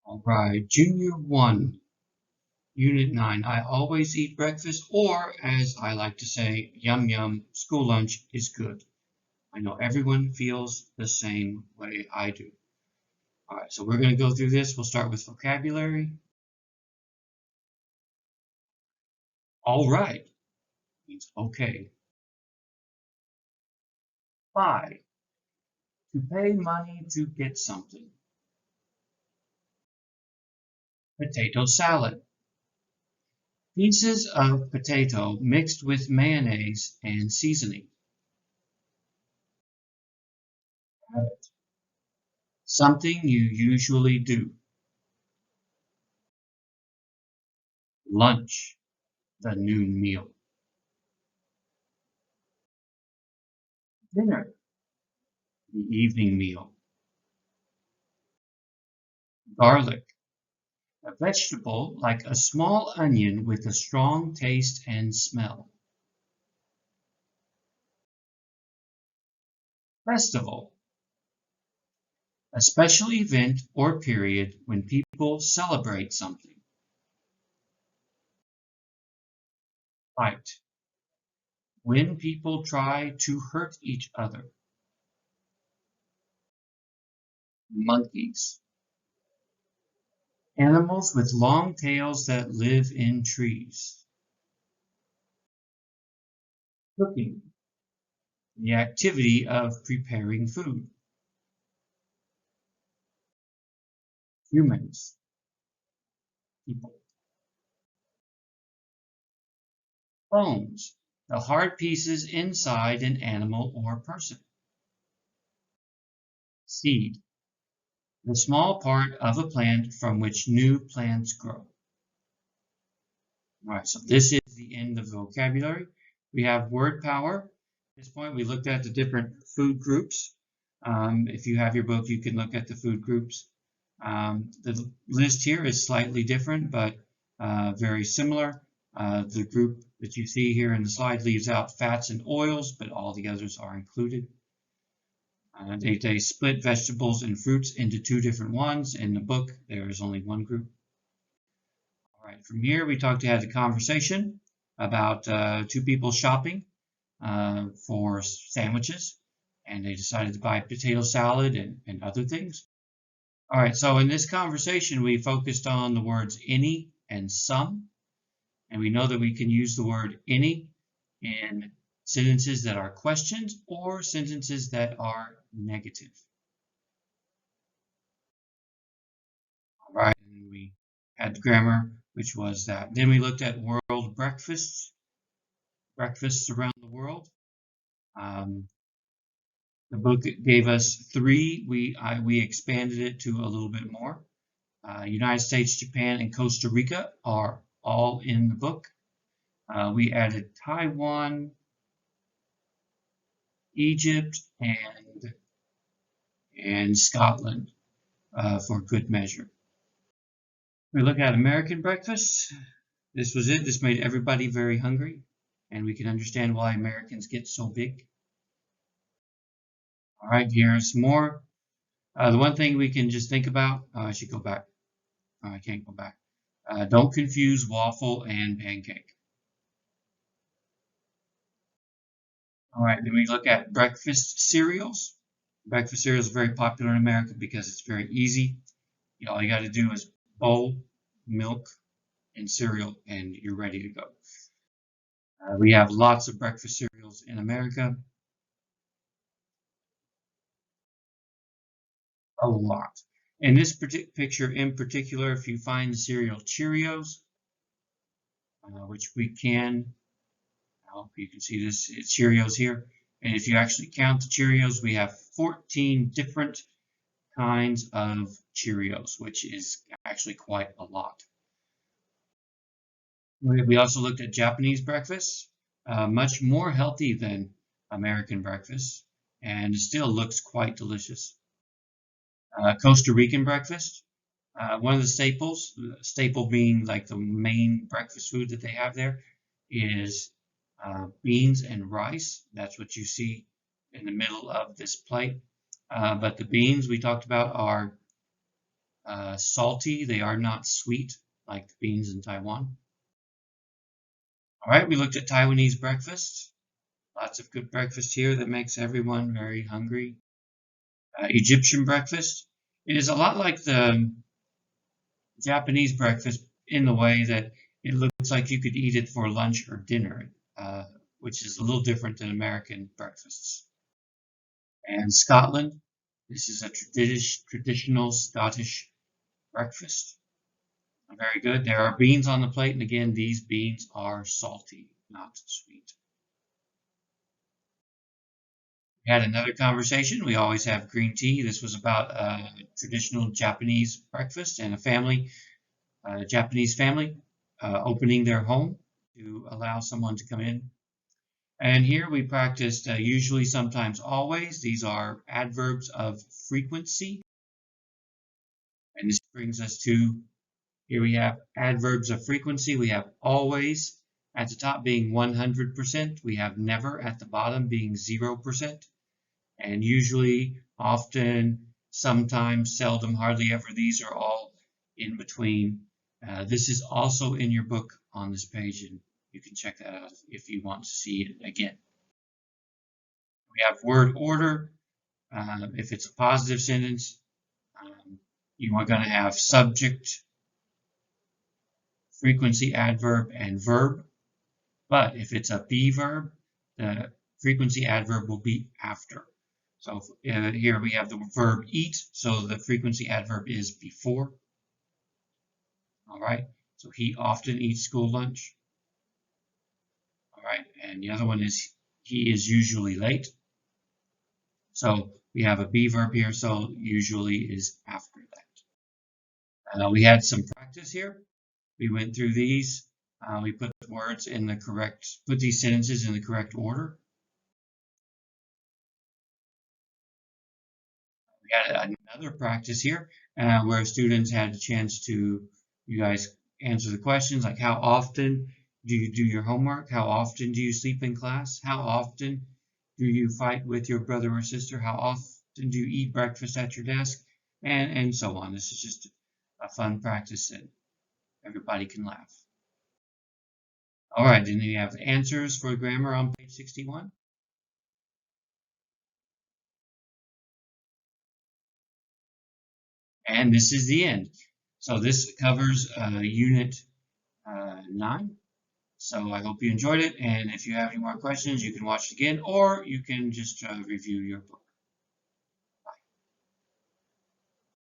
All right, Junior 1, Unit 9. I always eat breakfast, or as I like to say, yum yum, school lunch is good. I know everyone feels the same way I do. All right, so we're going to go through this. We'll start with vocabulary. All right means okay. Buy, to pay money to get something. Potato salad. Pieces of potato mixed with mayonnaise and seasoning. Habit. Something you usually do. Lunch, the noon meal. Dinner, the evening meal. Garlic, a vegetable like a small onion with a strong taste and smell. Festival, a special event or period when people celebrate something. Fight, when people try to hurt each other. Monkeys, animals with long tails that live in trees. Cooking, the activity of preparing food. Humans, people. Bones, the hard pieces inside an animal or person. Seed, the small part of a plant from which new plants grow. All right, so this is the end of the vocabulary. We have word power. At this point, we looked at the different food groups. If you have your book, you can look at the food groups. The list here is slightly different, but very similar. The group that you see here in the slide leaves out fats and oils, but all the others are included. They split vegetables and fruits into two different ones. In the book, there is only one group. All right, from here, we had a conversation about two people shopping for sandwiches, and they decided to buy potato salad and other things. All right, so in this conversation, we focused on the words any and some, and we know that we can use the word any in sentences that are questions or sentences that are negative. All right, and we had grammar, which was that. Then we looked at world breakfasts around the world. The book gave us 3. We expanded it to a little bit more. United States, Japan, and Costa Rica are all in the book. We added Taiwan, Egypt, and Scotland for good measure. We look at American breakfast. This was it. This made everybody very hungry, and we can understand why Americans get so big. All right, here's more. The one thing we can just think about, I should go back. I can't go back. Don't confuse waffle and pancake. All right, then we look at breakfast cereals. Breakfast cereals are very popular in America because it's very easy. All you got to do is bowl, milk, and cereal, and you're ready to go. We have lots of breakfast cereals in America. A lot. In this picture in particular, if you find the cereal Cheerios, which we can, you can see this, it's Cheerios here. And if you actually count the Cheerios, we have 14 different kinds of Cheerios, which is actually quite a lot. We also looked at Japanese breakfast, much more healthy than American breakfast, and it still looks quite delicious. Costa Rican breakfast, one of the staples, staple being like the main breakfast food that they have there, is beans and rice. That's what you see in the middle of this plate. But the beans we talked about are salty. They are not sweet like the beans in Taiwan. All right, we looked at Taiwanese breakfast. Lots of good breakfast here that makes everyone very hungry. Egyptian breakfast. It is a lot like the Japanese breakfast in the way that it looks like you could eat it for lunch or dinner, which is a little different than American breakfasts. And Scotland, this is a traditional Scottish breakfast. Very good. There are beans on the plate, and again, these beans are salty, not sweet. We had another conversation. We always have green tea. This was about a traditional Japanese breakfast and a Japanese family opening their home to allow someone to come in. And here we practiced usually, sometimes, always. These are adverbs of frequency. And this brings us to, here we have adverbs of frequency. We have always at the top being 100%. We have never at the bottom being 0%. And usually, often, sometimes, seldom, hardly ever, these are all in between. This is also in your book on this page, and you can check that out if you want to see it again. We have word order. If it's a positive sentence, you are going to have subject, frequency, adverb, and verb. But if it's a be verb, the frequency adverb will be after. So here we have the verb eat, so the frequency adverb is before. All right, so he often eats school lunch. All right, and the other one is he is usually late. So we have a be verb here, so usually is after that. We had some practice here. We went through these. We put words in the correct, put these sentences in the correct order. We had another practice here where students had a chance to, you guys answer the questions like, how often do you do your homework? How often do you sleep in class? How often do you fight with your brother or sister? How often do you eat breakfast at your desk? And so on. This is just a fun practice that everybody can laugh. All right, then you have answers for grammar on page 61. And this is the end. So this covers Unit 9. So I hope you enjoyed it. And if you have any more questions, you can watch it again, or you can just review your book.